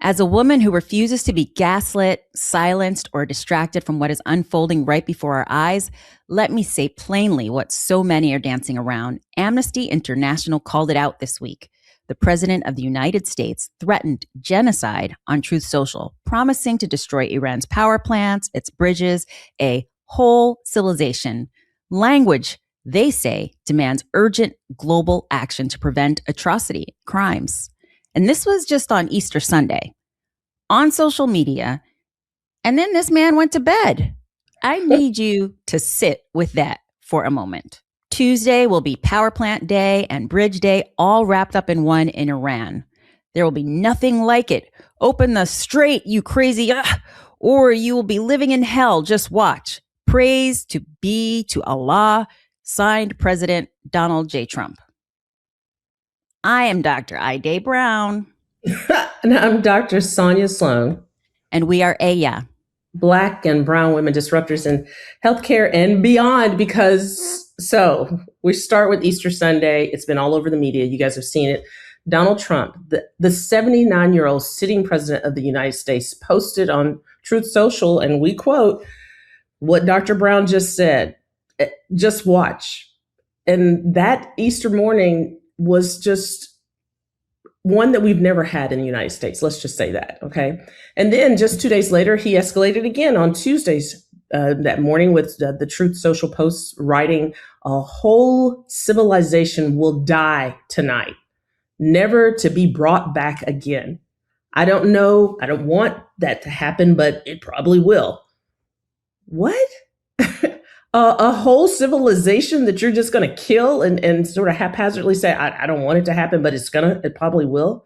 As a woman who refuses to be gaslit, silenced, or distracted from what is unfolding right before our eyes, let me say plainly what so many are dancing around. Amnesty International called it out this week. The President of the United States threatened genocide on Truth Social, promising to destroy Iran's power plants, its bridges, a whole civilization. Language, they say, demands urgent global action to prevent atrocity, crimes. And this was just on Easter Sunday, on social media. And then this man went to bed. I need you to sit with that for a moment. Tuesday will be Power Plant Day and Bridge Day, all wrapped up in one in Iran. There will be nothing like it. Open the strait, you crazy, or you will be living in hell. Just watch. Praise to be to Allah. Signed, President Donald J. Trump. I am Dr. Haydée Brown. And I'm Dr. Sonya Sloan. And we are AYA, Black and Brown Women Disruptors in Healthcare and Beyond. So we start with Easter Sunday. It's been all over the media. You guys have seen it. Donald Trump, the 79-year-old sitting president of the United States, posted on Truth Social, and we quote what Dr. Brown just said. Just watch. And that Easter morning was just one that we've never had in the United States. Let's just say that, okay? And then just 2 days later, he escalated again on Tuesdays that morning with the Truth Social posts writing, "A whole civilization will die tonight, never to be brought back again. I don't know, I don't want that to happen, but it probably will." What? A whole civilization that you're just going to kill and sort of haphazardly say, I don't want it to happen, but it probably will.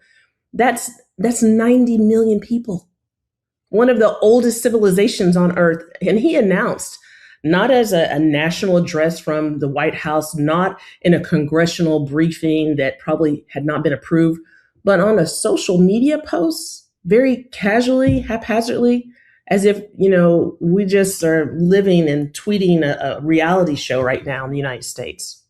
That's 90 million people. One of the oldest civilizations on earth. And he announced, not as a national address from the White House, not in a congressional briefing that probably had not been approved, but on a social media post, very casually, haphazardly, as if, we just are living and tweeting a reality show right now in the United States.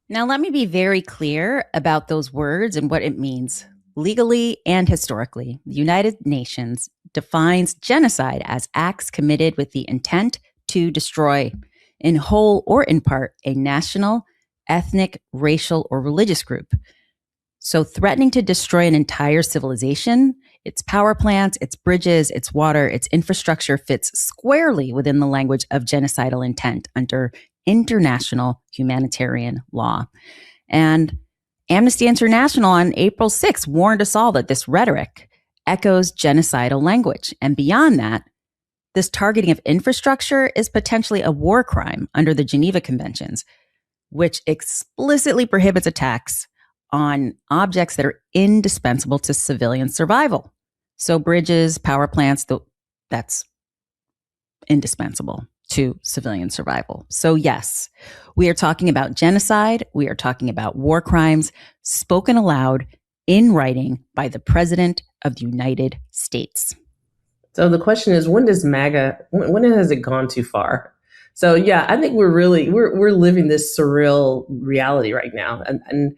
Now, let me be very clear about those words and what it means. Legally and historically, the United Nations defines genocide as acts committed with the intent to destroy, in whole or in part, a national, ethnic, racial, or religious group. So threatening to destroy an entire civilization, its power plants, its bridges, its water, its infrastructure fits squarely within the language of genocidal intent under international humanitarian law. And Amnesty International on April 6th warned us all that this rhetoric echoes genocidal language. And beyond that, this targeting of infrastructure is potentially a war crime under the Geneva Conventions, which explicitly prohibits attacks on objects that are indispensable to civilian survival. So bridges, power plants, that's indispensable to civilian survival. So yes, we are talking about genocide. We are talking about war crimes spoken aloud in writing by the President of the United States. So the question is, when has it gone too far? So yeah, I think we're living this surreal reality right now. And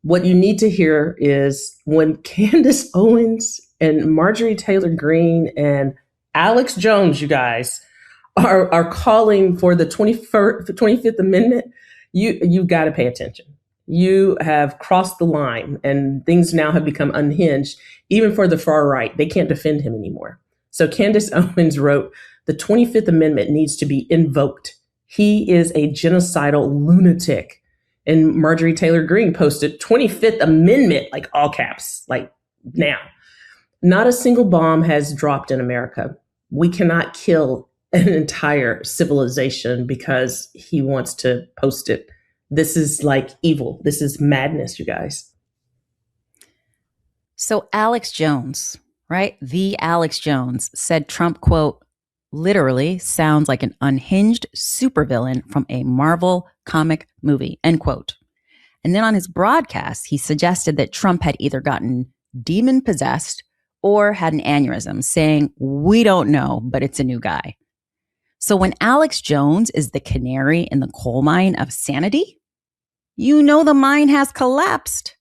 what you need to hear is when Candace Owens and Marjorie Taylor Greene and Alex Jones, you guys, are calling for the 25th Amendment, you've got to pay attention. You have crossed the line and things now have become unhinged, even for the far right. They can't defend him anymore. So Candace Owens wrote, "The 25th Amendment needs to be invoked. He is a genocidal lunatic." And Marjorie Taylor Greene posted 25th Amendment, like all caps, like now. Not a single bomb has dropped in America. We cannot kill an entire civilization because he wants to post it. This is like evil. This is madness, you guys. So Alex Jones, right? The Alex Jones said Trump, quote, literally sounds like an unhinged supervillain from a Marvel comic movie, end quote. And then on his broadcast, he suggested that Trump had either gotten demon possessed or had an aneurysm, saying, "We don't know, but it's a new guy." So when Alex Jones is the canary in the coal mine of sanity, you know the mine has collapsed.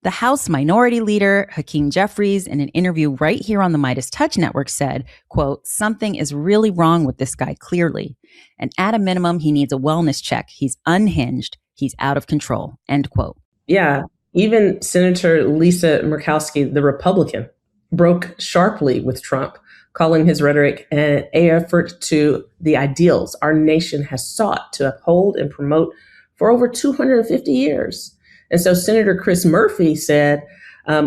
The House Minority Leader, Hakeem Jeffries, in an interview right here on the MeidasTouch network said, quote, something is really wrong with this guy, clearly. And at a minimum, he needs a wellness check. He's unhinged. He's out of control, end quote. Yeah. Even Senator Lisa Murkowski, the Republican, broke sharply with Trump, calling his rhetoric an effort to the ideals our nation has sought to uphold and promote for over 250 years. And so Senator Chris Murphy said,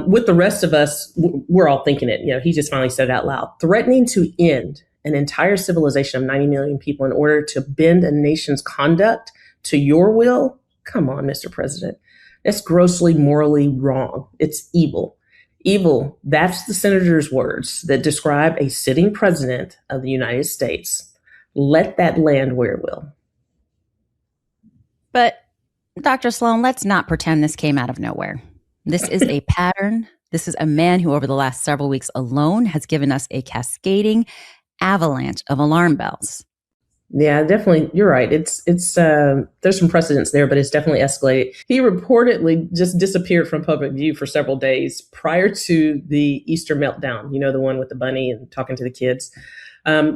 with the rest of us, we're all thinking it. He just finally said it out loud, threatening to end an entire civilization of 90 million people in order to bend a nation's conduct to your will. Come on, Mr. President. That's grossly morally wrong. It's evil. Evil, that's the senator's words that describe a sitting president of the United States. Let that land where it will. But Dr. Sloan, let's not pretend this came out of nowhere. This is a pattern. This is a man who over the last several weeks alone has given us a cascading avalanche of alarm bells. Yeah, definitely. You're right. It's there's some precedents there, but it's definitely escalated. He reportedly just disappeared from public view for several days prior to the Easter meltdown, the one with the bunny and talking to the kids,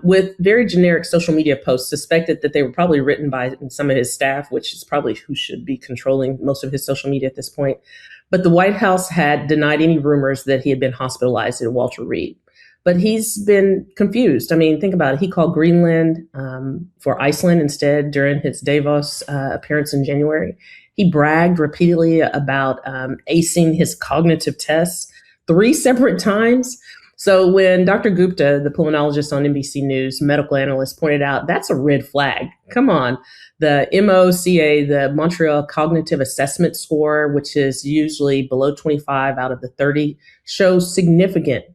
with very generic social media posts suspected that they were probably written by some of his staff, which is probably who should be controlling most of his social media at this point. But the White House had denied any rumors that he had been hospitalized at Walter Reed. But he's been confused. I mean, think about it. He called Greenland for Iceland instead during his Davos appearance in January. He bragged repeatedly about acing his cognitive tests 3 separate times. So when Dr. Gupta, the pulmonologist on NBC News, medical analyst, pointed out, that's a red flag. Come on. The MOCA, the Montreal Cognitive Assessment Score, which is usually below 25 out of the 30, shows significant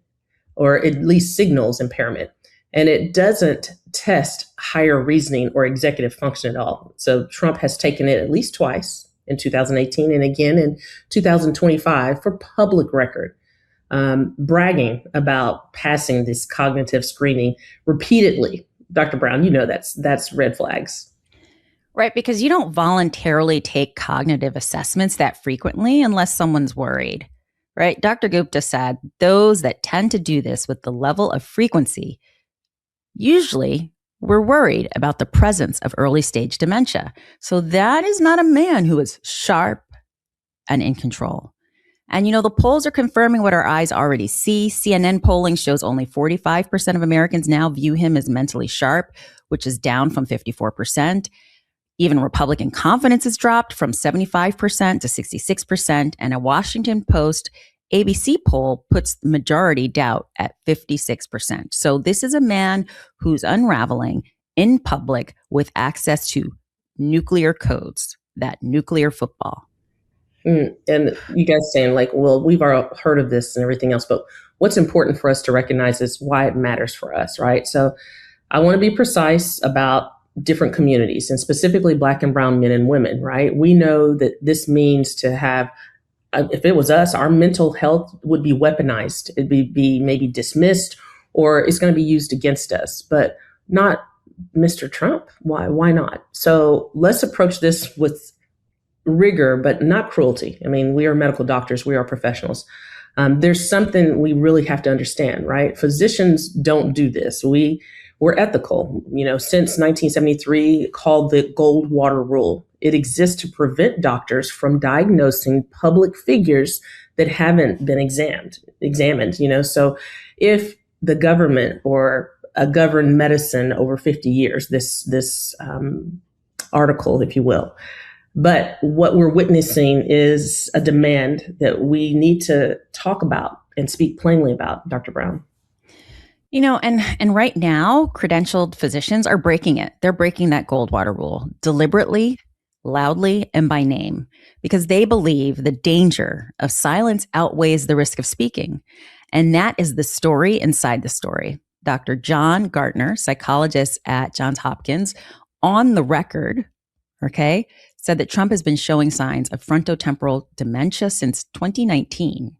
or at least signals impairment. And it doesn't test higher reasoning or executive function at all. So Trump has taken it at least twice in 2018 and again in 2025 for public record, bragging about passing this cognitive screening repeatedly. Dr. Brown, that's red flags. Right, because you don't voluntarily take cognitive assessments that frequently unless someone's worried. Right? Dr. Gupta said those that tend to do this with the level of frequency usually were worried about the presence of early stage dementia. So that is not a man who is sharp and in control. And the polls are confirming what our eyes already see. CNN polling shows only 45% of Americans now view him as mentally sharp, which is down from 54%. Even Republican confidence has dropped from 75% to 66%, and a Washington Post ABC poll puts the majority doubt at 56%. So this is a man who's unraveling in public with access to nuclear codes, that nuclear football. And you guys saying well, we've already heard of this and everything else, but what's important for us to recognize is why it matters for us, right? So I want to be precise about different communities and specifically Black and brown men and women, right? We know that this means to have, if it was us, our mental health would be weaponized. It'd be maybe dismissed or it's going to be used against us, but not Mr. Trump. Why not? So let's approach this with rigor, but not cruelty. I mean, we are medical doctors. We are professionals. There's something we really have to understand, right? Physicians don't do this. We're ethical, since 1973, called the gold water rule. It exists to prevent doctors from diagnosing public figures that haven't been examined, So if the government or a governed medicine over 50 years, this article, if you will, but what we're witnessing is a demand that we need to talk about and speak plainly about, Dr. Brown. And right now, credentialed physicians are breaking it. They're breaking that gold water rule deliberately, loudly, and by name, because they believe the danger of silence outweighs the risk of speaking. And that is the story inside the story. Dr. John Gartner, psychologist at Johns Hopkins, on the record, said that Trump has been showing signs of frontotemporal dementia since 2019,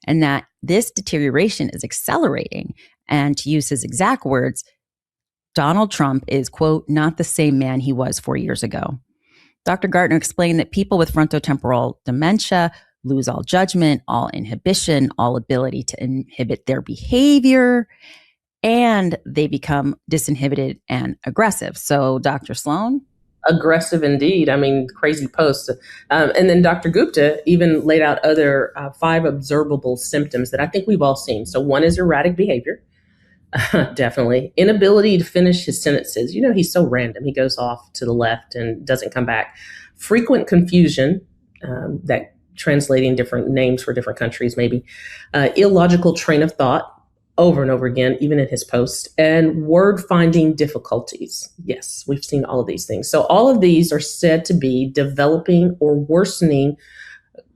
and that this deterioration is accelerating. And to use his exact words, Donald Trump is, quote, not the same man he was 4 years ago. Dr. Gartner explained that people with frontotemporal dementia lose all judgment, all inhibition, all ability to inhibit their behavior, and they become disinhibited and aggressive. So, Dr. Sloan? Aggressive indeed. I mean, crazy posts. And then Dr. Gupta even laid out other 5 observable symptoms that I think we've all seen. So one is erratic behavior, definitely. Inability to finish his sentences. You know, he's so random. He goes off to the left and doesn't come back. Frequent confusion, that translating different names for different countries, maybe. Illogical train of thought, over and over again, even in his post, and word finding difficulties. Yes, we've seen all of these things. So all of these are said to be developing or worsening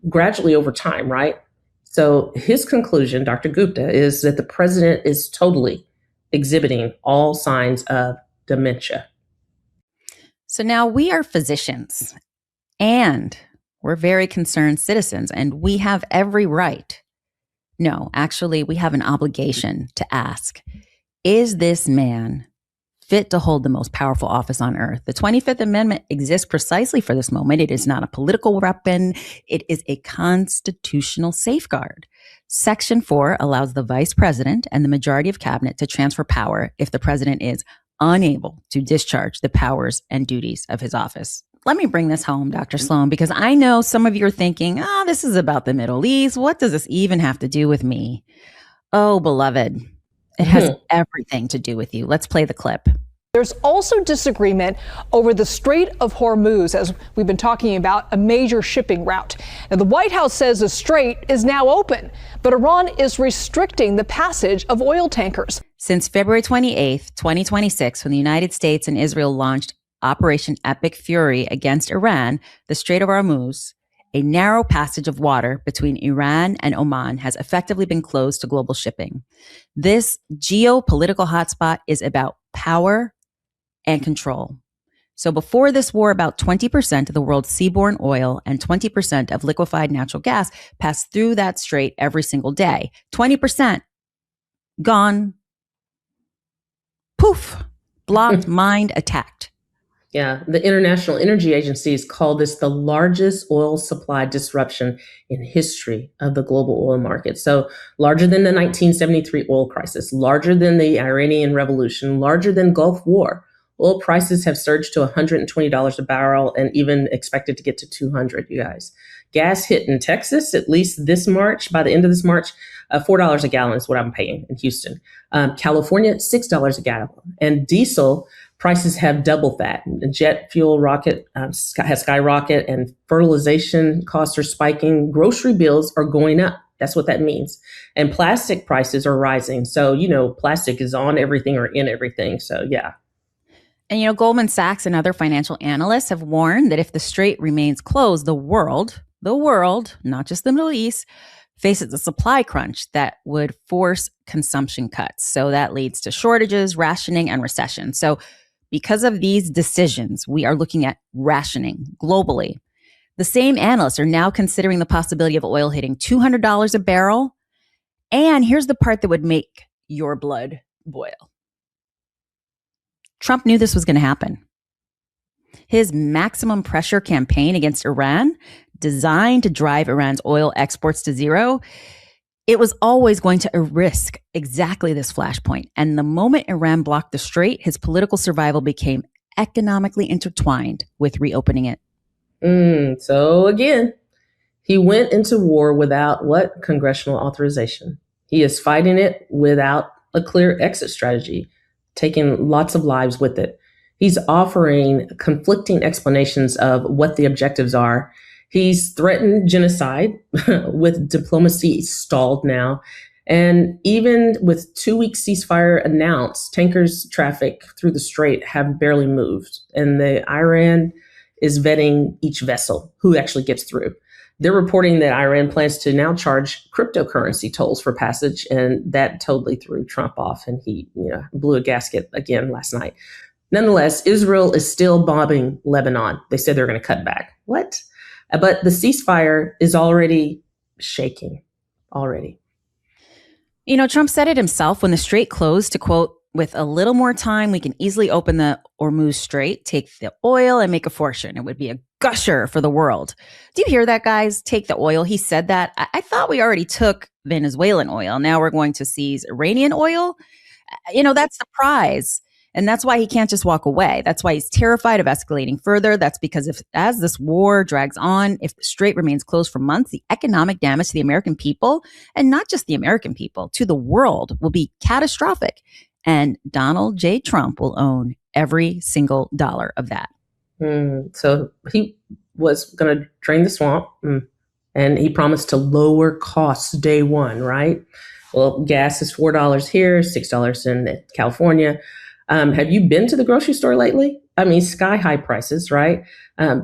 gradually over time, right? So his conclusion, Dr. Gupta, is that the president is totally exhibiting all signs of dementia. So now we are physicians and we're very concerned citizens, and we have every right. No, actually, we have an obligation to ask, is this man fit to hold the most powerful office on earth? The 25th Amendment exists precisely for this moment. It is not a political weapon. It is a constitutional safeguard. Section 4 allows the vice president and the majority of cabinet to transfer power if the president is unable to discharge the powers and duties of his office. Let me bring this home, Dr. Sloan, because I know some of you are thinking, this is about the Middle East. What does this even have to do with me? Oh, beloved, it has everything to do with you. Let's play the clip. There's also disagreement over the Strait of Hormuz, as we've been talking about, a major shipping route. Now, the White House says the strait is now open, but Iran is restricting the passage of oil tankers. Since February 28th, 2026, when the United States and Israel launched Operation Epic Fury against Iran, the Strait of Hormuz, a narrow passage of water between Iran and Oman, has effectively been closed to global shipping. This geopolitical hotspot is about power and control. So before this war, about 20% of the world's seaborne oil and 20% of liquefied natural gas passed through that strait every single day. 20% gone. Poof. Blocked, mined, attacked. Yeah, the International Energy Agencies call this the largest oil supply disruption in history of the global oil market. So larger than the 1973 oil crisis, larger than the Iranian Revolution, larger than Gulf War. Oil prices have surged to $120 a barrel and even expected to get to $200, you guys. Gas hit in Texas, at least this March, by the end of this March, $4 a gallon is what I'm paying in Houston. California, $6 a gallon. And diesel prices have doubled that. The jet fuel rocket has skyrocketed, and fertilization costs are spiking. Grocery bills are going up. That's what that means. And plastic prices are rising. So, plastic is on everything or in everything. So, yeah. And, Goldman Sachs and other financial analysts have warned that if the strait remains closed, the world, not just the Middle East, faces a supply crunch that would force consumption cuts. So that leads to shortages, rationing, and recession. So because of these decisions, we are looking at rationing globally. The same analysts are now considering the possibility of oil hitting $200 a barrel. And here's the part that would make your blood boil. Trump knew this was going to happen. His maximum pressure campaign against Iran, designed to drive Iran's oil exports to zero, it was always going to risk exactly this flashpoint. And the moment Iran blocked the strait, his political survival became economically intertwined with reopening it. So again, he went into war without what? Congressional authorization. He is fighting it without a clear exit strategy, taking lots of lives with it. He's offering conflicting explanations of what the objectives are. He's threatened genocide with diplomacy stalled now. And even with 2-week ceasefire announced, tankers traffic through the strait have barely moved. And the Iran is vetting each vessel who actually gets through. They're reporting that Iran plans to now charge cryptocurrency tolls for passage. And that totally threw Trump off. And he blew a gasket again last night. Nonetheless, Israel is still bombing Lebanon. They said they're going to cut back. What? But the ceasefire is already shaking already. Trump said it himself when the strait closed to, quote, with a little more time, we can easily open the Hormuz Strait, take the oil, and make a fortune. It would be a gusher for the world. Do you hear that, guys? Take the oil. He said that. I thought we already took Venezuelan oil. Now we're going to seize Iranian oil. That's the prize. And that's why he can't just walk away. That's why he's terrified of escalating further. That's because as this war drags on, if the strait remains closed for months, the economic damage to the American people, and not just the American people, to the world, will be catastrophic. And Donald J. Trump will own every single dollar of that. So he was going to drain the swamp, and he promised to lower costs day one, right? Well, gas is $4 here, $6 in California. Have you been to the grocery store lately? I mean, sky high prices, right?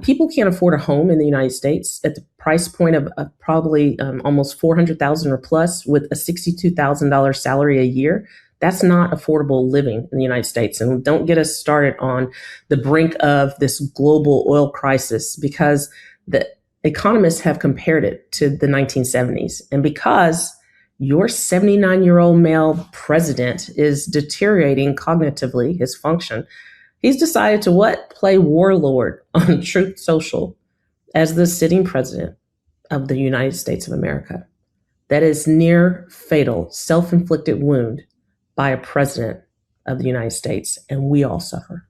People can't afford a home in the United States at the price point of probably almost $400,000 or plus with a $62,000 salary a year. That's not affordable living in the United States. And don't get us started on the brink of this global oil crisis, because the economists have compared it to the 1970s. And because your 79-year-old male president is deteriorating cognitively, his function, he's decided to play warlord on Truth Social as the sitting president of the United States of America. That is near fatal, self-inflicted wound by a president of the United States, and we all suffer.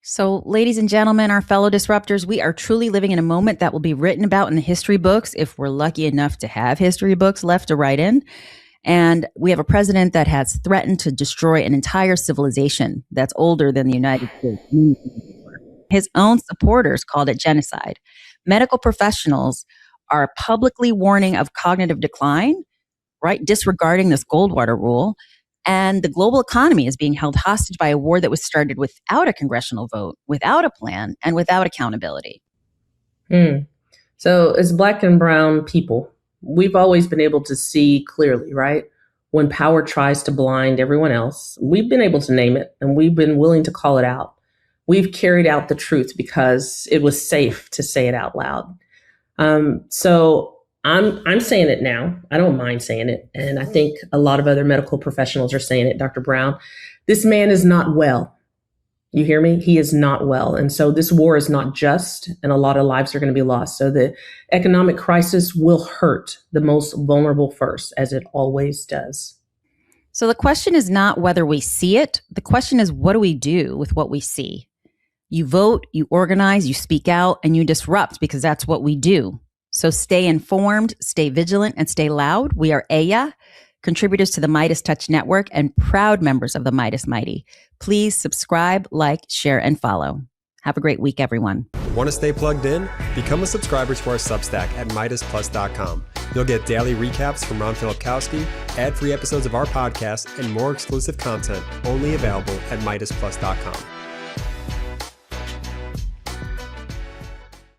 So, ladies and gentlemen, our fellow disruptors, we are truly living in a moment that will be written about in the history books if we're lucky enough to have history books left to write in. And we have a president that has threatened to destroy an entire civilization that's older than the United States. His own supporters called it genocide. Medical professionals are publicly warning of cognitive decline, right? Disregarding this Goldwater rule. And the global economy is being held hostage by a war that was started without a congressional vote, without a plan, and without accountability. So as Black and brown people, we've always been able to see clearly, right? When power tries to blind everyone else, we've been able to name it, and we've been willing to call it out. We've carried out the truth because it was safe to say it out loud. So I'm saying it now. I don't mind saying it. And I think a lot of other medical professionals are saying it, Dr. Brown. This man is not well. You hear me? He is not well. And so this war is not just, and a lot of lives are going to be lost. So the economic crisis will hurt the most vulnerable first, as it always does. So the question is not whether we see it. The question is, what do we do with what we see? You vote, you organize, you speak out, and you disrupt, because that's what we do. So stay informed, stay vigilant, and stay loud. We are Aya, contributors to the MeidasTouch network and proud members of the Meidas Mighty. Please subscribe, like, share, and follow. Have a great week, everyone. Want to stay plugged in? Become a subscriber to our Substack at MeidasPlus.com. You'll get daily recaps from Ron Filipkowski, ad-free episodes of our podcast, and more exclusive content only available at MeidasPlus.com.